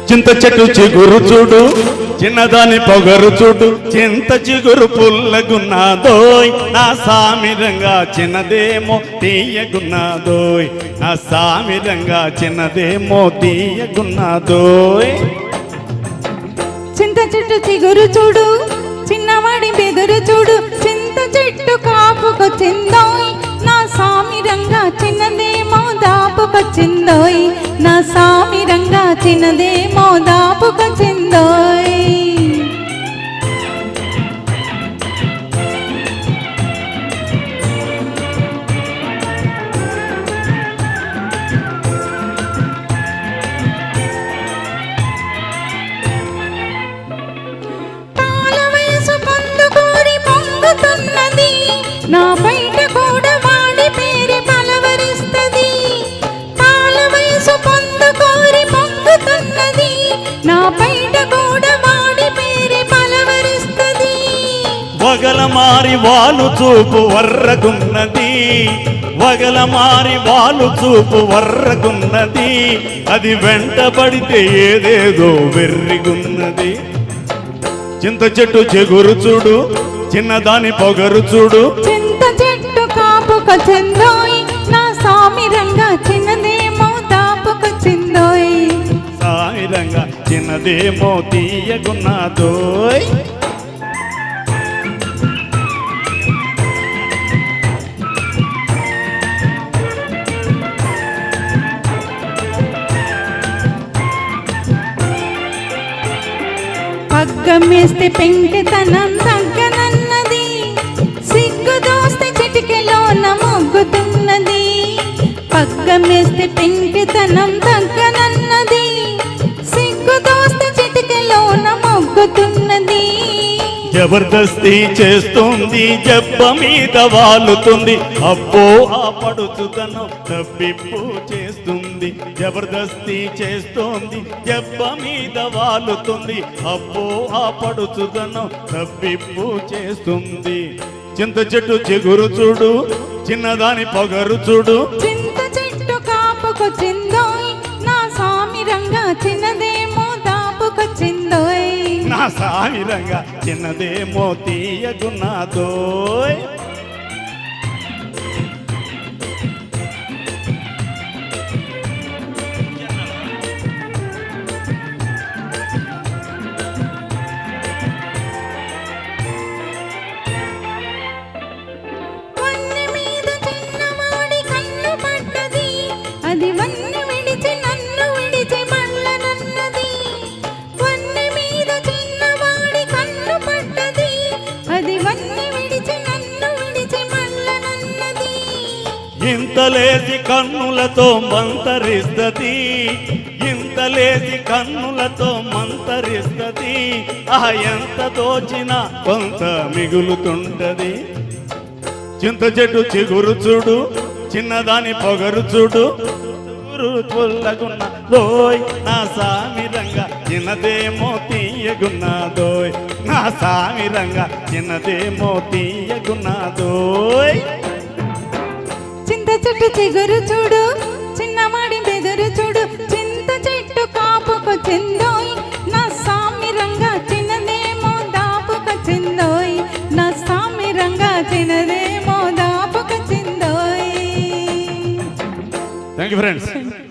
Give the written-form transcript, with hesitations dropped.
చింత చెట్టు చిగురు చూడు చిన్నదాని పొగరు చూడు చింత చిగురు పుల్లగున్నాదోయ్ నా సామిరంగా చిన్నదేమో తీయగున్నాదోయ్ నా సామిరంగా చిన్నదేమో తీయగున్నాదోయ్ చింత చెట్టు చిగురు చూడు చిన్నవాడి బెదురు చూడు చింత చెట్టు కాపుకొచ్చిందోయ్ నా సామిరంగా చిన్నదేమో దాపుకొచ్చిందోయ్ నా సామిరంగా చిన్నదేమో దాపుకొచ్చిందోయ్ నా బయట కూడా వాడి పేరు పలవరిస్తది పాల వయసు పొందుకోరి పొంగుతున్నది నా బయట కూడా వాడి పేరు పలవరిస్తది వగల మారి వాలు చూపు వర్రగున్నది వగల మారి వాలు చూపు వర్రగున్నది అది వెంటబడితే ఏదేదో వెర్రిగున్నది చింత చెట్టు చెగురు చూడు చిన్నదాని పొగరు చూడు చింత చెట్టు కాపుకొచ్చిందోయ్ నా సామిరంగా చిన్నదేమో దాపుకొచ్చిందోయ్ సామిరంగా చిన్నదేమో తీయగున్నాదోయ్ పగ్గమేస్తే పెంకితనం తగ్గనన్నది సిగ్గు దోస్తే చిటికెలోన మొగ్గుతున్నది పగ్గమేస్తే పెంకితనం తగ్గనన్నది సిగ్గు దోస్తే చిటికెలోన మొగ్గుతున్నది జబర్దస్తి చేస్తుంది జబ్బ మీద వాలుతుంది అబ్బో ఆ పడుచుదను తప్పిప్పు చేస్తుంది జబర్దస్తి చేస్తుంది జబ్బ మీద వాలుతుంది అబ్బో ఆ పడుచుదను తప్పిప్పు చేస్తుంది చింత చెట్టు చిగురు చూడు చిన్నదాని పొగరు చూడు చింత చెట్టు కాపుకొచ్చిందోయ్ నా సామిరంగా చిన్నదేమో దాపుకొచ్చిందోయ్ నా సామిరంగా చిన్నదేమో తీయగున్నాదోయ్ అది వన్నె విడిచి నన్ను విడిచి మళ్ళనన్నది వన్నె మీద చిన్నవాడి కన్ను పడ్డది అది వన్నె విడిచి నన్ను విడిచి మళ్ళనన్నది ఇంతలేసి కన్నులతో మంతరిస్తది ఇంతలేసి కన్నులతో మంతరిస్తది ఆ ఎంత దోచినా కొంత మిగులుతుంటది చింత చెట్టు చిగురు చూడు చిన్నదాని పొగరు చూడు పుల్లగున్నదోయ్ నా సామిరంగా చిన్నదేమో తీయగున్నదోయ్ నా సామిరంగా చిన్నదేమో తీయగున్నదోయ్ చింత చెట్టు చిగురు చూడు చిన్నవాడి బెదురు చూడు చింత చెట్టు కాపుకొచ్చిందోయ్ నా సామిరంగా చిన్నదేమో దాపుకొచ్చిందోయ్ నా సామిరంగా చిన్నదేమో దాపుకొచ్చిందోయ్ థ్యాంక్ యూ ఫ్రెండ్స్